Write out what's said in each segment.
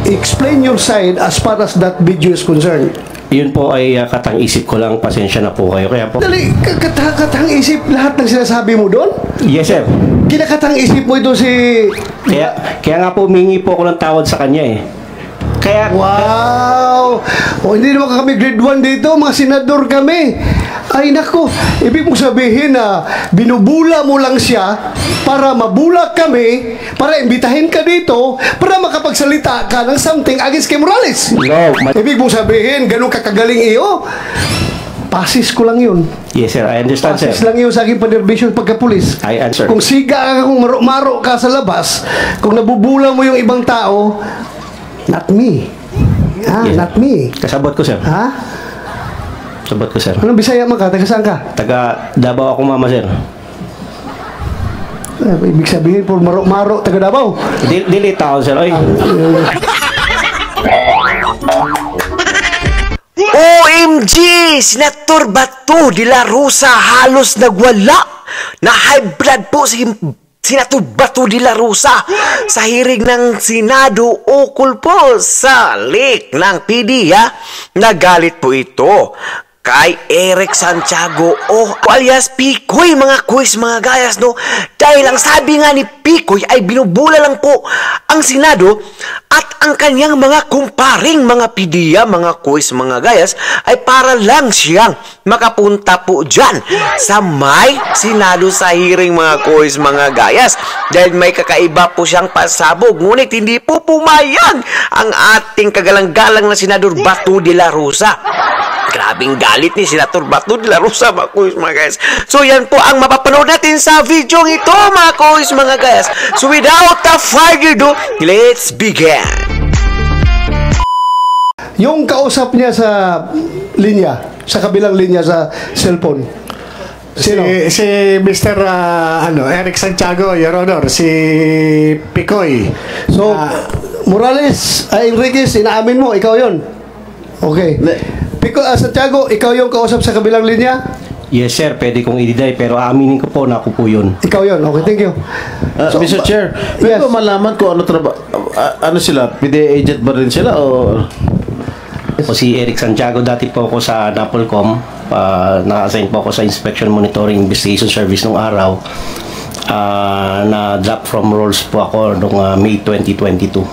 Explain your side as far as that video is concerned. Yun po ay katang isip ko lang, pasensya na po kayo. Kaya po... Dali, katang isip lahat ng sinasabi mo doon? Yes, sir. Kinakatang isip mo ito si... Kaya nga po, humingi po ako ng tawad sa kanya eh. Kaya... Wow! O, hindi naman kami grade 1 dito, mga senador kami. Ay nako, ibig mong sabihin na binubula mo lang siya para mabula kami, para imbitahin ka dito, para makapagsalita ka ng something against kay Morales. No, ibig mong sabihin, ganun kakagaling iyo? Pasis ko lang yun. Yes, sir. I understand, Pasis sir. lang yun sa aking panerbisyon pagkapulis. I answer. Kung siga ka, kung maro ka sa labas, kung nabubula mo yung ibang tao, not me. Yes, not me. Kasabot ko, sir. Ha? Sabot ko, sir. Anong Bisaya man ka? Taga saan ka? Taga Davao ako, mama, sir. Ibig sabihin, por maro, taga Davao. Dili tao, sir. Ay. OMG! Senator Bato de la Rosa halos nagwala. Na high blood po si Senator Bato de la Rosa sa hearing ng Senado ukol po sa leak ng PDEA. Nagalit po ito kay Eric Santiago alias Picoy, mga kuis, mga gayas, no? Dahil ang sabi nga ni Picoy ay binubula lang po ang Senado at ang kanyang mga kumparing mga PDEA, mga kuis, mga gayas, ay para lang siyang makapunta po dyan sa may Senado sa hearing, mga kuis, mga gayas. Dahil may kakaiba po siyang pasabog, ngunit hindi po pumayag ang ating kagalang-galang na Senador Bato de la Rosa. Grabing galit ni Senator Bato de la Rosa, mga kuis, mga guys. So yan po ang mapapanood natin sa video ito, mga kuis, mga guys. So without a further ado, let's begin. Yung kausap niya sa linya, sa kabilang linya sa cellphone. Sino? Si Mr. Eric Santiago, Your Honor, si Picoy. So, Morales, Enriquez, inaamin mo, ikaw yon. Okay. Santiago, ikaw yung kausap sa kabilang linya? Yes, sir. Pwede kong i-deny, pero aaminin ko po na ako po yun. Ikaw yun. Okay, thank you. So, Mr. Chair, pwede ba malaman kung ano ano sila? PDEA agent ba rin sila o... O si Eric Santiago, dati po ako sa NAPOLCOM. Naka-assign po ako sa Inspection Monitoring Investigation Service nung araw. Na-drop from roles po ako noong May 2022.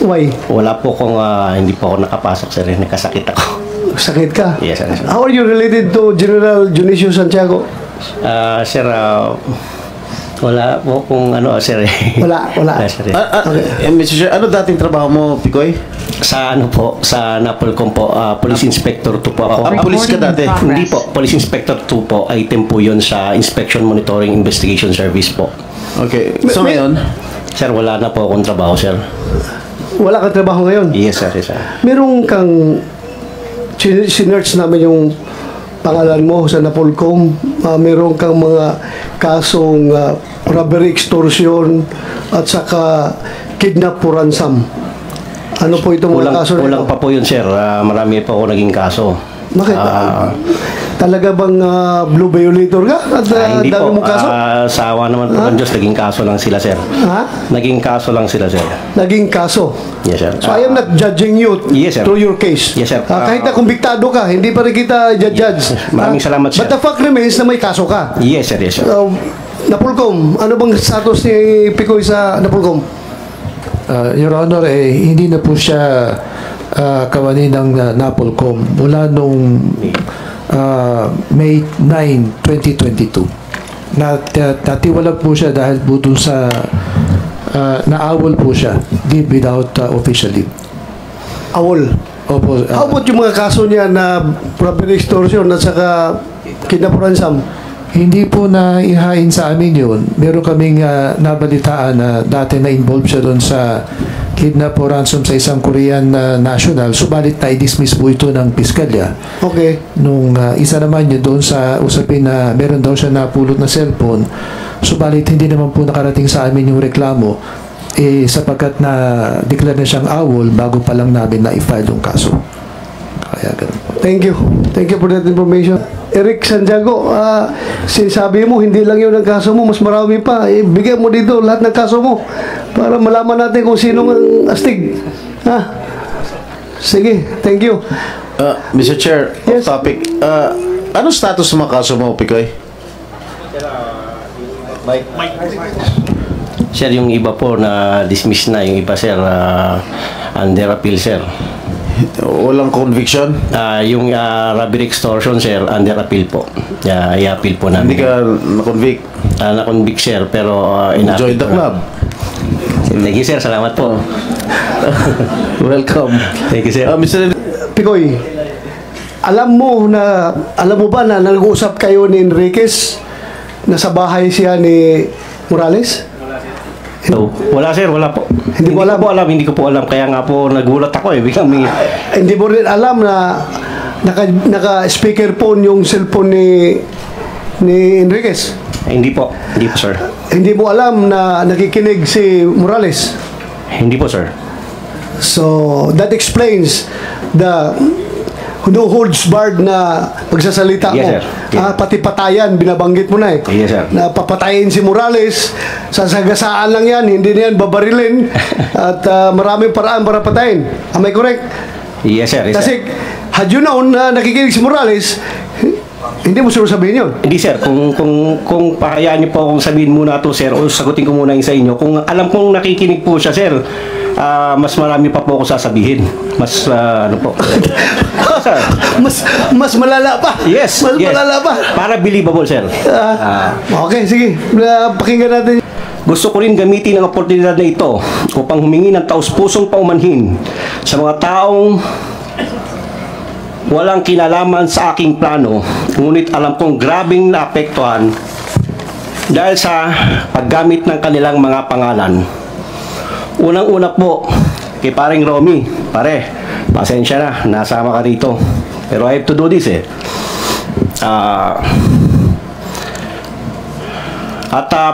Why? Wala po kong, hindi po ako nakapasok, sir. Nagkasakit ako. Sakit ka? Yes, sir. How are you related to General Junicio Santiago? Sir, wala po kung ano, sir. Wala. Sir. Mr. Chair, ano dating trabaho mo, Picoy? Sa ano po, sa NAPOLCOM po, Police Inspector 2 po ako. Police ka dati? Hindi po, Police Inspector 2 po, item po yun sa Inspection Monitoring Investigation Service po. Okay, so ngayon? Sir, wala na po akong trabaho, sir. Wala kang trabaho ngayon? Yes, sir. Yes, sir. Meron kang sinerch namin yung pangalan mo sa NAPOLCOM. Meron kang mga kasong robbery, extortion at saka kidnap for ransom. Ano po itong mga kaso? Kulang pa po yun, sir. Marami po ako naging kaso. Bakit? Talaga bang blue violator ka? At hindi dami po. mong kaso? Sa awa naman po ng Diyos, naging kaso lang sila, sir. Ha? Naging kaso lang sila, sir. Naging kaso? Yes, sir. So I am not judging you yes, sir. through your case. Yes, sir. Kahit na kumbiktado ka, hindi pa rin kita judge. Maraming salamat, sir. But the fact remains na may kaso ka. Yes, sir. Yes, sir. NAPOLCOM, ano bang status ni Picoy sa NAPOLCOM? Your Honor, hindi na po siya kawani ng NAPOLCOM mula nung May 9, 2022. Natiwalag po siya dahil po dun sa naawol po siya without official leave. Awol. Opo. How about yung mga kaso niya na robbery, extortion at saka kidnap for ransom? Hindi po na ihain sa amin yun. Meron kaming nabalitaan na dati na-involve siya doon sa kidnap o ransom sa isang Korean national. Subalit na i-dismiss po ito ng piskalya. Okay. Nung isa naman yun doon sa usapin na meron daw siya napulot na cellphone. Subalit hindi naman po nakarating sa amin yung reklamo sapagkat na-declare na siyang awol bago pa lang namin na i-file yung kaso. Kaya ganun po. Thank you. Thank you for that information. Eric Santiago, sinasabi mo, hindi lang yun ang kaso mo, mas marami pa. Bigyan mo dito lahat ng kaso mo para malaman natin kung sino ang astig. Ha? Sige, thank you. Mr. Chair, Yes. off topic. Ano status ng mga kaso mo, Picoy? Sir, yung iba po na dismiss na, yung iba sir, under appeal sir. Walang conviction? Yung robbery extortion sir, under appeal po. I-appeal po Hindi namin. ka na-convict? Na-convict sir, pero Join the club. Thank you sir, salamat po. Welcome. Thank you sir. Mr. Picoy, alam mo ba na nag-uusap kayo ni Enriquez na sa bahay siya ni Morales? So, wala sir, wala po. Hindi mo alam? Hindi ko po alam. Kaya nga po nagulat ako eh. Biglang may... Hindi mo rin alam na naka-speakerphone yung cellphone ni Enriquez? Hindi po. Hindi po sir. Hindi mo alam na nakikinig si Morales? Hindi po sir. So, that explains the no holds barred na pagsasalita mo. Yes, sir. Yes. Pati patayan, binabanggit mo na eh. Yes, sir. Na papatayin si Morales, sasagasaan lang yan, hindi na yan babarilin, at maraming paraan para patayin. Am I correct? Yes sir. Yes, Kasi, sir. had you known na nakikinig si Morales, hindi mo sure sabihin yun. Hindi sir, kung pakayaan niyo po akong sabihin muna to sir, o sagutin ko muna yung sa inyo. Kung alam kong nakikinig po siya sir, mas marami pa po ako sasabihin. Mas ano po. Sir. Mas malala pa. Yes. Mas yes. malala pa. Para believable sir. Okay, sige. Pakinggan natin. Gusto ko rin gamitin ang oportunidad na ito upang humingi ng taus-pusong paumanhin sa mga taong walang kinalaman sa aking plano, ngunit alam kong grabing naapektuhan dahil sa paggamit ng kanilang mga pangalan. Unang-una po, kay paring Romy, pare, pasensya na, nasama ka rito. Pero I have to do this eh.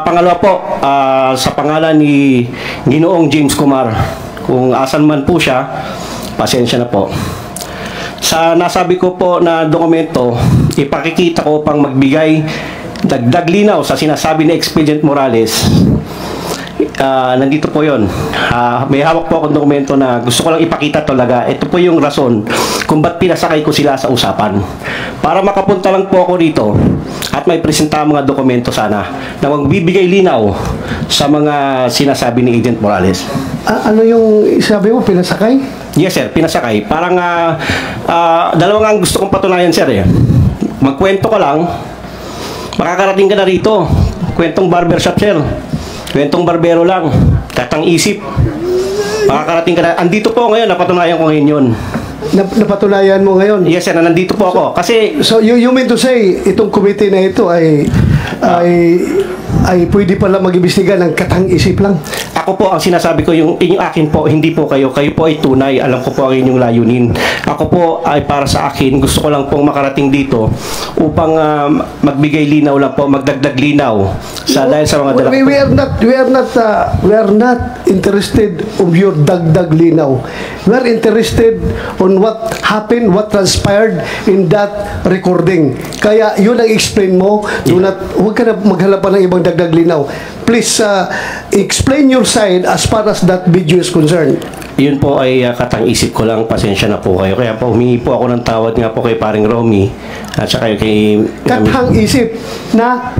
Pangalawa po, sa pangalan ni Ginoong James Kumar, kung asan man po siya, pasensya na po. Sa nasabi ko po na dokumento, ipakikita ko pang magbigay dagdag linaw sa sinasabi ni Expedient Morales. Nandito po yon. May hawak po akong dokumento na gusto ko lang ipakita talaga. Ito po yung rason kung ba't pinasakay ko sila sa usapan. Para makapunta lang po ako dito at may presenta mga dokumento sana na magbibigay linaw sa mga sinasabi ni Agent Morales. Ano yung sabi mo, pinasakay? Yes sir, pinasakay. Parang dalawang ang gusto kong patunayan sir eh. Magkwento ka lang, makakarating ka na rito. Kwentong barbershop sir. Kwentong barbero lang. Katang isip. Makakarating ka na. Andito po ngayon, napatunayan ko ngayon yun. Napatunayan mo ngayon? Yes sir, nandito po ako. Kasi... So you mean to say, itong committee na ito ay pwede pala mag-imbestiga ng katang isip lang? Ako po, ang sinasabi ko, yung akin po, hindi po kayo. Kayo po ay tunay. Alam ko po ang inyong layunin. Ako po ay para sa akin, gusto ko lang pong makarating dito upang magbigay linaw lang po, magdagdag linaw dahil sa mga dala. We are not interested of your dagdag linaw. We are interested on what happened, what transpired in that recording. Kaya yun ang explain mo. Huwag ka na maghalapan ng ibang dagdag linaw. Please explain your side as far as that video is concerned. Yun po ay katang isip ko lang, pasensya na po kayo. Kaya po humingi po ako ng tawad nga po kay paring Romy at saka kay... Katang isip na...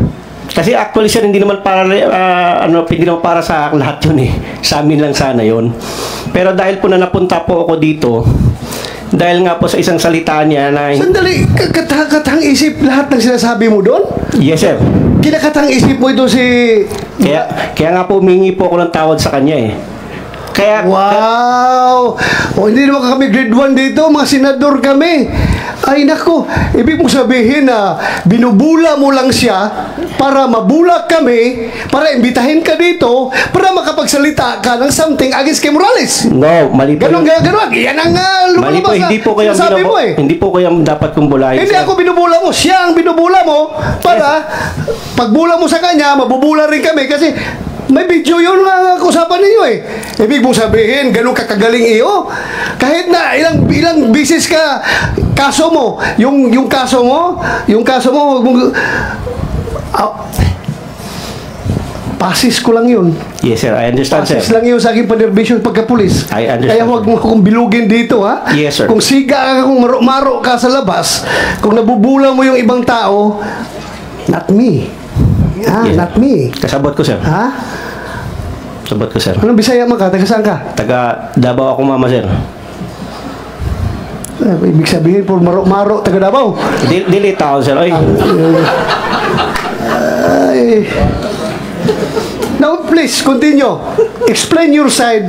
Kasi actually sir, hindi naman para hindi naman para sa lahat yun eh. Sa amin lang sana yun. Pero dahil po na napunta po ako dito, dahil nga po sa isang salita niya na... Sandali, katang isip lahat ng sinasabi mo doon? Yes sir. Kinakatang isip mo ito si... Kaya nga po humingi po ako ng tawad sa kanya eh. Kaya... Wow! Hindi naman kami grade 1 dito, mga senador kami. Ay nako, ibig mong sabihin na binubula mo lang siya para mabula kami, para imbitahin ka dito, para makapagsalita ka ng something against kay Morales. No, mali po. Ganon. Yan ang mali po, hindi po kayo sabi mo eh. Hindi po kayo dapat kong bulayin. Hindi ako binubula mo, siya ang binubula mo para pagbula mo sa kanya, mabubula rin kami kasi May video yun nga usapan ninyo eh. Ibig mong sabihin, ganun kakagaling iyo. Kahit na ilang bisis ka, kaso mo, yung kaso mo, huwag mong, pasis ko lang yun. Yes, sir. I understand, sir. Pasis lang yun sa aking panerbisyon pagkapulis. I understand, Kaya huwag mo akong bilugin dito, ha? Yes, sir. Kung siga ka, kung maro ka sa labas, kung nabubula mo yung ibang tao, not me. Ha? Yes. Not me. Kasabot ko, sir. Ha? Kasabot ko, sir. Anong Bisaya mo ka? Taga saan ka? Taga Davao ako, mama, sir. Ibig sabihin, por maro, taga Davao. Dili tao, sir. Ay. Ay. Now, please, continue. Explain your side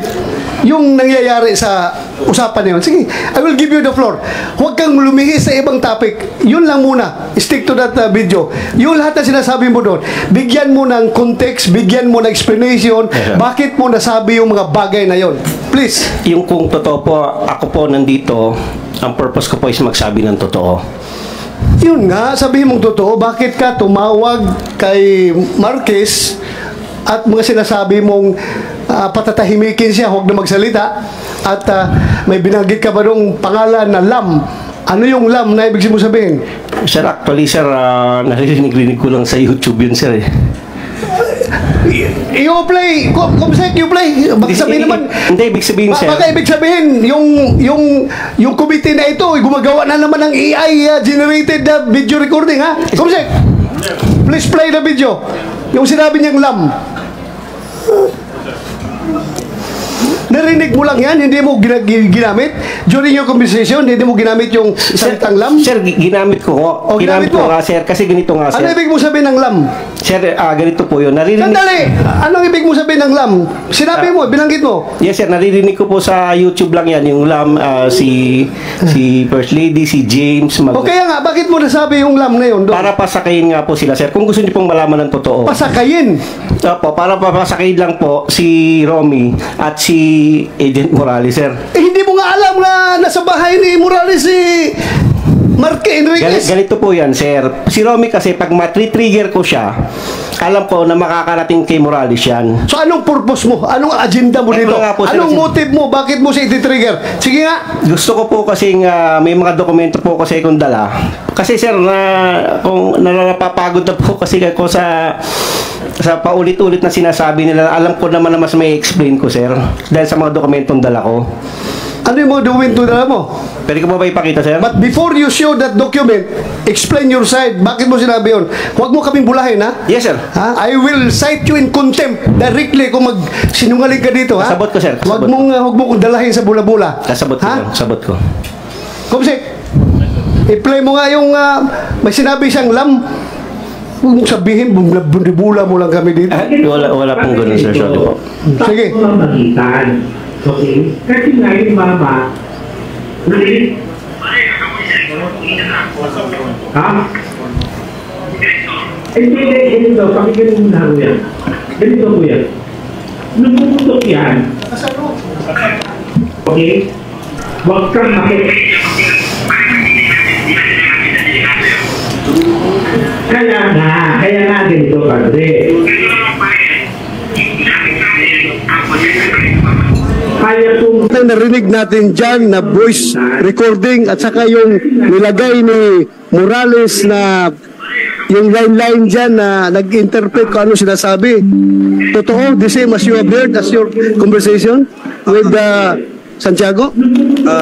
yung nangyayari sa usapan na yun. Sige, I will give you the floor. Huwag kang lumihis sa ibang topic. Yun lang muna. Stick to that video. Yung lahat na sinasabi mo doon, bigyan mo ng context, bigyan mo ng explanation, Yes, sir. bakit mo nasabi yung mga bagay na yon. Please. Yung kung totoo po, ako po nandito, ang purpose ko po is magsabi ng totoo. Yun nga, sabihin mong totoo, bakit ka tumawag kay Marquez at mga sinasabi mong patatahimikin siya, huwag na magsalita, at may binanggit ka ba nung pangalan na Lam? Ano yung Lam na ibig mo sabihin? Sir, actually, sir, narinig ko lang sa YouTube yun, sir. You play, kumsek, you play. Baka sabihin naman, Hindi, ibig sabihin, sir. baka ibig sabihin, yung committee na ito, gumagawa na naman ng AI generated video recording, ha? Kumsek, please play the video. Yung sinabi niyang Lam. Narinig mo lang yan, hindi mo ginamit during your conversation, hindi mo ginamit yung salitang Lam. Sir, ginamit ko. O, Ginamit ginamit ko mo. nga, sir. Kasi ganito nga, Ano sir. ibig mo sabihin ng Lam? Sir, ganito po yun. Sandali! Anong ibig mo sabihin ng Lam? Sinabi mo, binanggit mo. Yes, sir. Naririnig ko po sa YouTube lang yan. Yung Lam, si First Lady, si James. O kaya nga, bakit mo nasabi yung Lam na yun? Doon? Para pasakayin nga po sila, sir. Kung gusto niyo pong malaman ng totoo. Pasakayin. Opo, para papasakayin lang po si Romy at si Agent Morales, sir. Hindi mo nga alam na nasa bahay ni Morales si Marque Enriquez. Ganito po yan, sir. Si Romy kasi, pag matri-trigger ko siya, alam ko na makakarating kay Morales yan. So anong purpose mo? Anong agenda mo Eh, dito? mga po, sir, Anong kasi- motive mo? Bakit mo siya iti-trigger? Sige nga. Gusto ko po kasi may mga dokumento po kasi akong dala. Kasi sir, kung napapagod na po kasi ako sa paulit-ulit na sinasabi nila, alam ko naman na mas may explain ko, sir. Dahil sa mga dokumentong dala ko. Ano yung mga dokumento na mo? Pwede ko ba ipakita, sir? But before you show that document, explain your side. Bakit mo sinabi yun? Huwag mo kaming bulahin, ha? Yes, sir. Ha? I will cite you in contempt directly kung sinungaling ka dito, ha? Kasabot ko, sir. Kasabot Huwag mo kong dalahin sa bula-bula. Kasabot ko, ha? sir. Kasabot ko. Kumsik, i-play mo nga yung may sinabi siyang Lam. Huwag mong sabihin, bula mo lang kami dito. Wala pong ganun, sir. Sorry po. Sige. Magitan. Okay? Kasi nga yung mama, ha? Hindi daw, pakinggan mo na ho yan. Ganito po yan. Nung pumutok yan, okay? Huwag kang kaya nga ganito, padre. Kaya kung Narinig natin dyan na voice recording at saka yung nilagay ni Morales na yung line-line dyan na nag-interpret kung ano sinasabi. Totoo? The same as you have heard as your conversation with Santiago?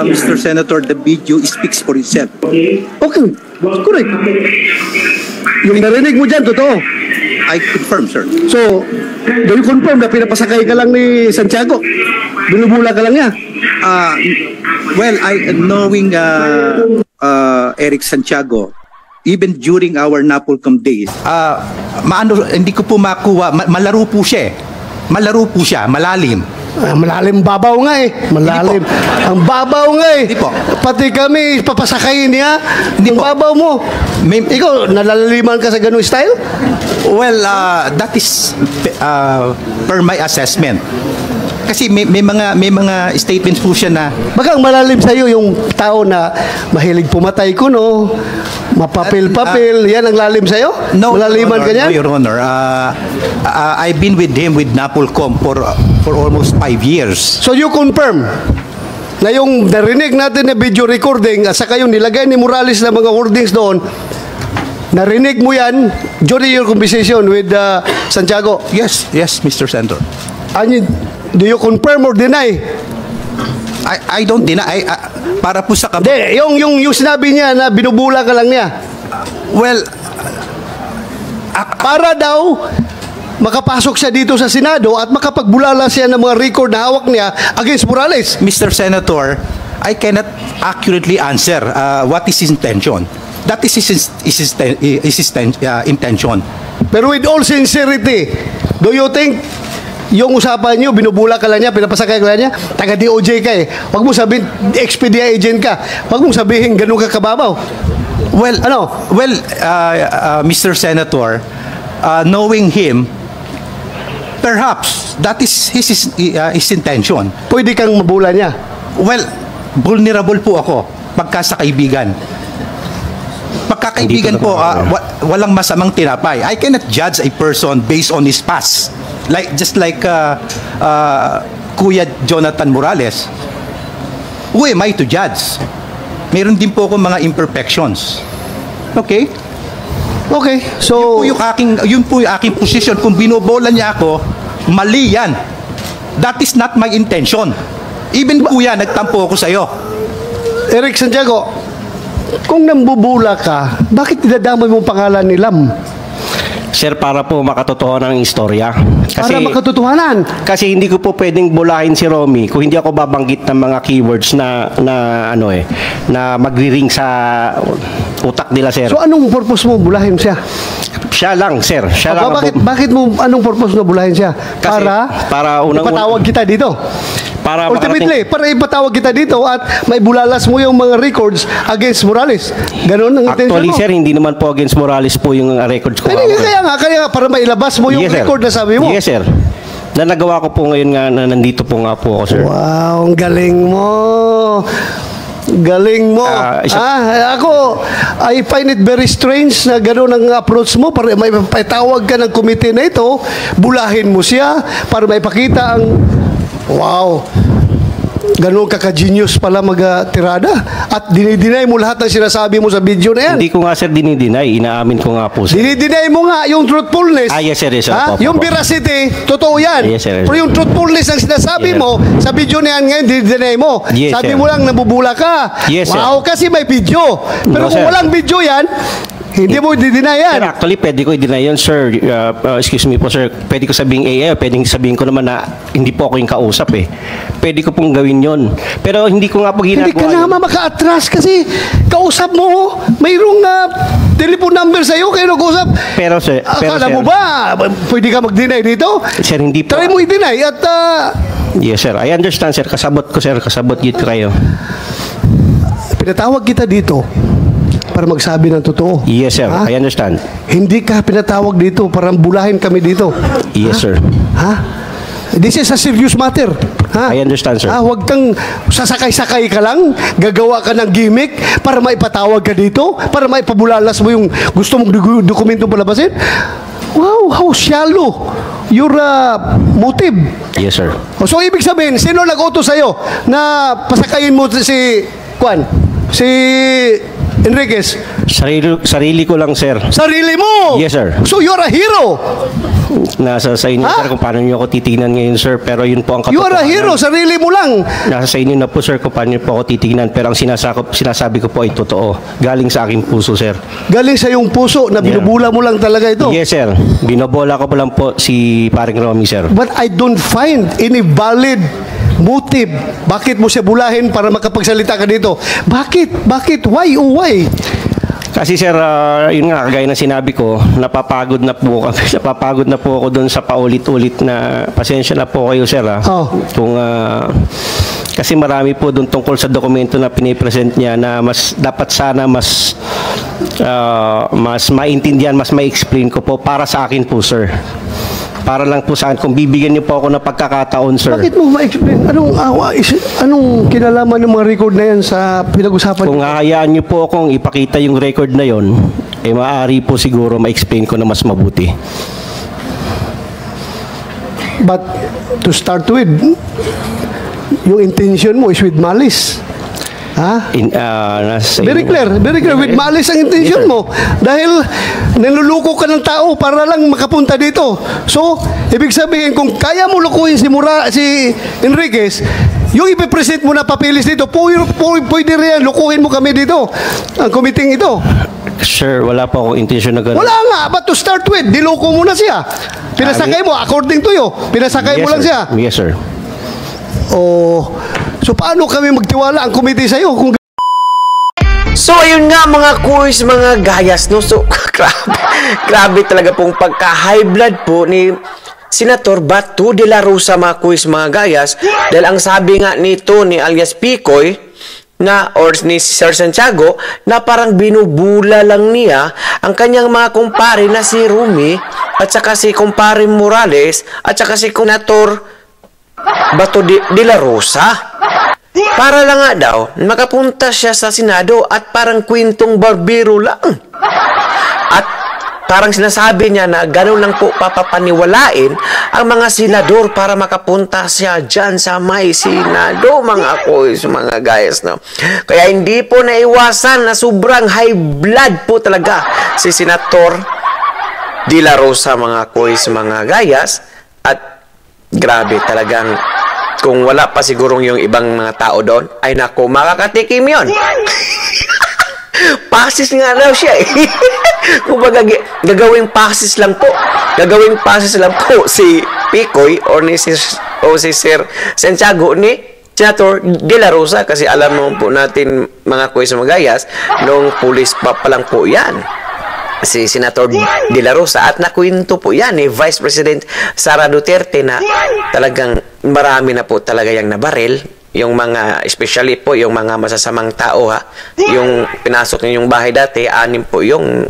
Mr. Senator, the video speaks for itself. Okay. Correct. Yung narinig mo dyan, totoo. I confirm, sir. So, do you confirm na pinapasakay ka lang ni Santiago? Binubula ka lang niya? Well, knowing Eric Santiago, even during our Napolcom days, hindi ko po makuha, malaro po siya eh. Malaro po siya, malalim. Malalim babaw nga eh. Malalim. Ang babaw nga eh. Hindi po. Pati kami, papasakayin niya. Hindi Ang po. babaw mo. Ikaw, nalalaliman ka sa ganung style? Well, that is per my assessment. Kasi may mga statements po siya na Baka ang malalim sa'yo yung tao na mahilig pumatay kuno, mapapil-papil, yan ang lalim sa'yo? Malaliman Your ka niyan? Honor, no, Your Honor. I've been with him with Napolcom for almost 5 years. So you confirm na yung narinig natin na video recording at saka yung nilagay ni Morales na mga wordings doon, narinig mo yan during your conversation with Santiago? Yes, Mr. Senator. Do you confirm or deny? I don't deny. Para po sa Hindi, yung sinabi niya na binubula ka lang niya. Well, Para daw makapasok siya dito sa Senado at makapagbulala siya ng mga record na hawak niya against Morales. Mr. Senator, I cannot accurately answer what is his intention. That is his intention. Pero with all sincerity, do you think yung usapan niyo, binubula ka lang niya, pinapasakay ka lang niya, taga-DOJ ka eh. Huwag mo sabihin, XPDI agent ka. Huwag mo sabihin, ganun ka kababaw. Well, Ano? Mr. Senator, knowing him, perhaps that is his intention. Pwede kang mabula niya. Well, vulnerable po ako pagka sa kaibigan. Pagkakaibigan po, walang masamang tinapay. I cannot judge a person based on his past. Just like Kuya Jonathan Morales. Who am I to judge? Meron din po akong mga imperfections. Okay? Okay, so... Yun po yung aking position. Kung binobola niya ako, mali yan. That is not my intention. Even po yan, nagtampo ako sa'yo. Eric Santiago, kung nambubula ka, bakit dinadamay mo pangalan ni Lam? Sir, para po makatotohanan ang istorya. Para makatotohanan. Kasi hindi ko po pwedeng bulahin si Romy kung hindi ako babanggit ng mga keywords na magri-ring sa utak nila, sir. So anong purpose mo bulahin siya? Siya lang, sir. Siya lang. Bakit mo, anong purpose mo bulahin siya? Kasi para ipatawag kita dito. Para ultimately, para ipatawag kita dito at may bulalas mo yung mga records against Morales. Ganon ang intention mo. Actually, sir, hindi naman po against Morales po yung records ko. Kaya nga, para mailabas mo yung Yes, sir. record na sabi mo. Yes, sir. Na nagawa ko po ngayon nga na nandito po nga po ako, sir. Wow, ang galing mo. Galing mo. Ako, I find it very strange na gano'n ang approach mo para may patawag ka ng komite na ito, bulahin mo siya para maipakita ang wow. Ganun kaka-genius pala mag-tirada at dinideny mo lahat ng sinasabi mo sa video na yan. Hindi ko nga, sir, dinideny. Inaamin ko nga po, sir. Dinideny mo nga yung truthfulness. Yes, sir. Yes, sir. Yung veracity, totoo yan. Yes, sir. Pero yung truthfulness ang sinasabi mo sa video na yan ngayon, dinideny mo. Yes, Sabi sir. mo lang, nabubula ka. Yes, sir. Wow, kasi may video. Pero No, kung sir. walang video yan, hindi mo dideny yan. Sir, actually, pwede ko i-deny yun, sir. Excuse me po, sir. Pwede ko sabihin pwedeng sabihin ko naman na hindi po ako yung kausap eh. Pwede ko pong gawin yun. Pero hindi ko nga po ginagawa. Hindi ka naman maka-atras kasi kausap mo, mayroong telephone number sa'yo, kayo nag-usap. Pero, sir, Akala mo ba, pwede ka mag-deny dito? Sir, hindi po. Try mo i-deny at Yes, sir. I understand, sir. Kasabot ko, sir. Kasabot yun kayo. pinatawag kita dito para magsabi ng totoo. Yes, sir. Ha? I understand. Hindi ka pinatawag dito para bulahin kami dito. Yes, sir. Ha? This is a serious matter. Ha? I understand, sir. Huwag kang sasakay-sakay ka lang, gagawa ka ng gimmick para maipatawag ka dito, para maipabulalas mo yung gusto mong dokumento palabasin. Wow, how shallow your motive. Yes, sir. So, ibig sabihin, sino nag-utos sa'yo na pasakayin mo si Enriquez? Sarili ko lang, sir. Sarili mo! Yes, sir. So, you're a hero! Nasa sa inyo, sir, kung paano nyo ako titignan ngayon, sir. Pero yun po ang You katotohanan. are a hero! Sarili mo lang! Nasa sa inyo na po, sir, kung paano nyo po ako titignan. Pero ang sinasabi ko po ay totoo. Galing sa aking puso, sir. Galing sa iyong puso na binubula mo lang talaga ito. Yes, sir. Binobola ko po lang po si paring Romy, sir. But I don't find any valid motive. Bakit mo siya bulahin para makapagsalita ka dito? Bakit? Bakit? Why? Oh, why? Kasi, sir, yun nga, kagaya na sinabi ko, napapagod na po kami. Napapagod na po ako doon sa paulit-ulit na pasensya na po kayo, sir. Oh. Kung, kasi marami po doon tungkol sa dokumento na pinipresent niya na mas dapat sana mas maintindihan, mas ma-explain ko po para sa akin po, sir. para lang po sa akin, kung bibigyan niyo po ako ng pagkakataon, sir. Bakit mo ma-explain? Anong kinalaman ng mga record na yan sa pinag-usapan? Kung hahayaan niyo po akong ipakita yung record na yon, maaari po siguro ma-explain ko na mas mabuti. But to start with, yung intention mo is with malice. Ha? Very clear, with malice ang intention mo. Dahil niluluko ka ng tao para lang makapunta dito. So, ibig sabihin, kung kaya mo lukuhin si Enriquez, yung ipipresent mo na papilis dito, pwede rin, lukuhin mo kami dito, ang committee ito. Sir, wala po akong intention na gano'n. Wala nga, but to start with, diloko mo na siya. Pinasakay mo, according to you, pinasakay mo lang siya. Yes, sir. Oh, so paano kami magtiwala ang committee sa'yo kung... So, ayun nga mga kuys, mga gayas, no? So, grabe talaga pong pagka-high blood po ni Senator Bato de la Rosa, mga kuys, mga gayas. Dahil ang sabi nga nito ni alias Picoy, or ni Sir Santiago, na parang binubula lang niya ang kanyang mga kumpare na si Rumi, at saka si kumpare Morales, at saka si Senator Bato de la Rosa. Para lang nga daw, makapunta siya sa Senado at parang kwentong barbero lang. At parang sinasabi niya na gano'n lang po papapaniwalain ang mga senador para makapunta siya dyan sa may Senado, mga kuys, mga guys. No? Kaya hindi po naiwasan na sobrang high blood po talaga si Senator de la Rosa, mga kuys, mga gayas. At grabe talagang, kung wala pa sigurong yung ibang mga tao doon, ay naku, makakatikim yun. Pasis nga daw siya eh. Kung baga, gagawing pasis lang po. Gagawing pasis lang po si Picoy o si Sir Santiago ni Senator de la Rosa. Kasi alam mo po natin, mga kuys, mga gayas, nung pulis pa lang po yan, si Senator de la Rosa, at nakwento po yan ni Vice President Sara Duterte na talagang marami na po talaga yung nabaril, yung mga, especially po yung mga masasamang tao, ha, yung pinasok niya yung bahay dati, 6 po yung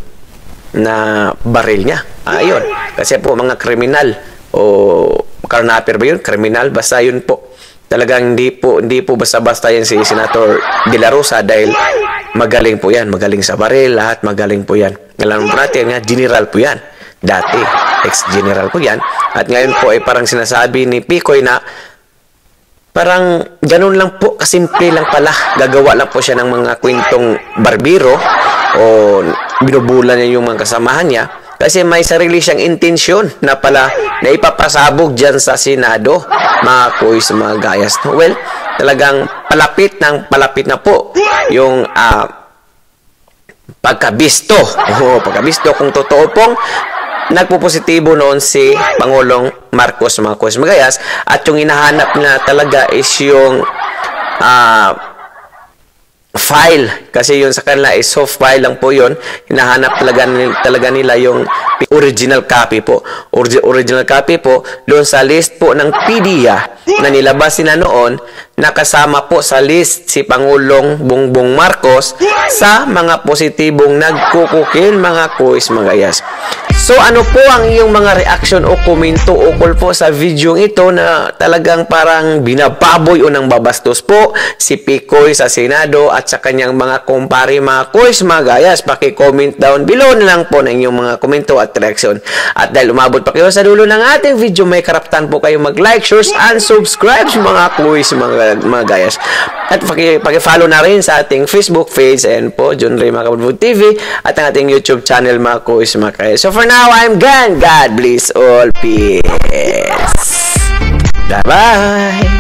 na baril niya. Ayun, kasi po mga kriminal o karnaper ba yun? Kriminal, basta yun po. Talagang hindi po basta-basta yan si Senator de la Rosa, dahil magaling po yan, magaling sa baril, lahat magaling po yan. Alam po natin nga, general po yan. Dati, ex-general po yan. At ngayon po ay parang sinasabi ni Picoy na parang ganun lang po, kasimple lang pala. Gagawa lang po siya ng mga kwentong barbero o binubula niya yung mga kasamahan niya. Kasi may sarili siyang intensyon na pala na ipapasabog dyan sa Senado, mga kuys, mga gayas. Well, talagang palapit na po yung pagkabisto. Pagkabisto kung totoo pong nagpupositibo noon si Pangulong Marcos, mga kuys, mga gayas. At yung hinahanap na talaga is yung file, kasi yun sa kanila is soft file lang po yun. Hinahanap talaga nila yung original copy po. Original copy po doon sa list po ng PDEA na nilabas na noon, nakasama po sa list si Pangulong Bongbong Marcos sa mga positibong nagkukukil, mga kuys, mga gayas. So ano po ang iyong mga reaction o komento ukol po sa video ito na talagang parang binababoy o nang babastos po si Picoy sa Senado at sa kanyang mga kumpare, mga kuys, mga gayas? Paki-comment down below na lang po ng inyong mga komento at reaction. At dahil umabot pa kayo sa dulo ng ating video, may karapatan po kayo mag-like, share, and subscribe, mga kuys, mga gayas. At paki-follow na rin sa ating Facebook page and po John Ray Macabudbud TV at ang ating YouTube channel, mga kuys, mga gayas. So for now, I'm gone. God bless all. Peace. Bye-bye.